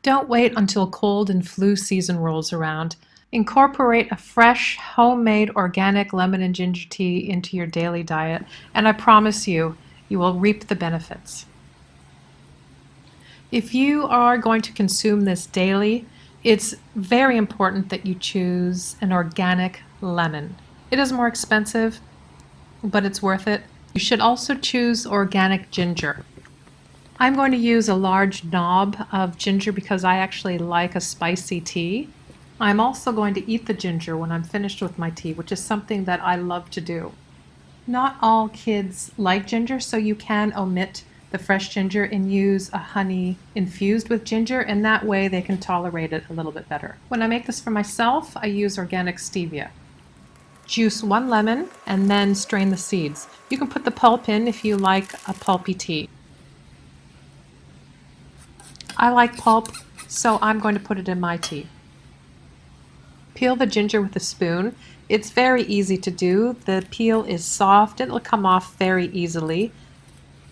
Don't wait until cold and flu season rolls around. Incorporate a fresh, homemade, organic lemon and ginger tea into your daily diet, and I promise you, you will reap the benefits. If you are going to consume this daily, it's very important that you choose an organic lemon. It is more expensive, but it's worth it. You should also choose organic ginger. I'm going to use a large knob of ginger because I actually like a spicy tea. I'm also going to eat the ginger when I'm finished with my tea, which is something that I love to do. Not all kids like ginger, so you can omit the fresh ginger and use a honey infused with ginger, and that way they can tolerate it a little bit better. When I make this for myself, I use organic stevia. Juice 1 lemon and then strain the seeds. You can put the pulp in if you like a pulpy tea. I like pulp, so I'm going to put it in my tea. Peel the ginger with a spoon. It's very easy to do. The peel is soft, it'll come off very easily.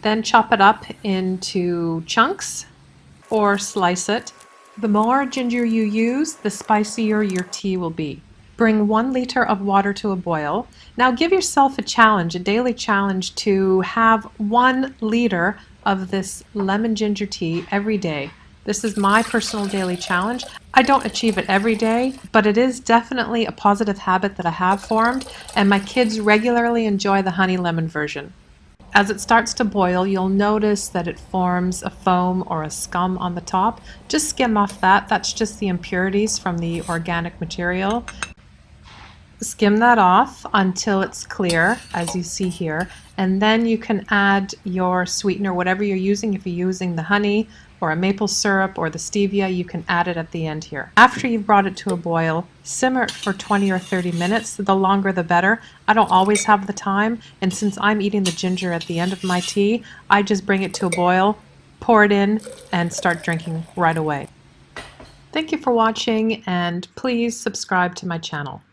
Then chop it up into chunks or slice it. The more ginger you use, the spicier your tea will be. Bring 1 liter of water to a boil. Now give yourself a challenge, a daily challenge, to have 1 liter of this lemon ginger tea every day. This is my personal daily challenge. I don't achieve it every day, but it is definitely a positive habit that I have formed, and my kids regularly enjoy the honey lemon version. As it starts to boil, you'll notice that it forms a foam or a scum on the top. Just skim off that. That's just the impurities from the organic material. Skim that off until it's clear, as you see here, and then you can add your sweetener, whatever you're using. If you're using the honey or a maple syrup or the stevia, you can add it at the end here. After you've brought it to a boil, simmer it for 20 or 30 minutes. The longer the better. I don't always have the time, and since I'm eating the ginger at the end of my tea, I just bring it to a boil, pour it in, and start drinking right away. Thank you for watching, and please subscribe to my channel.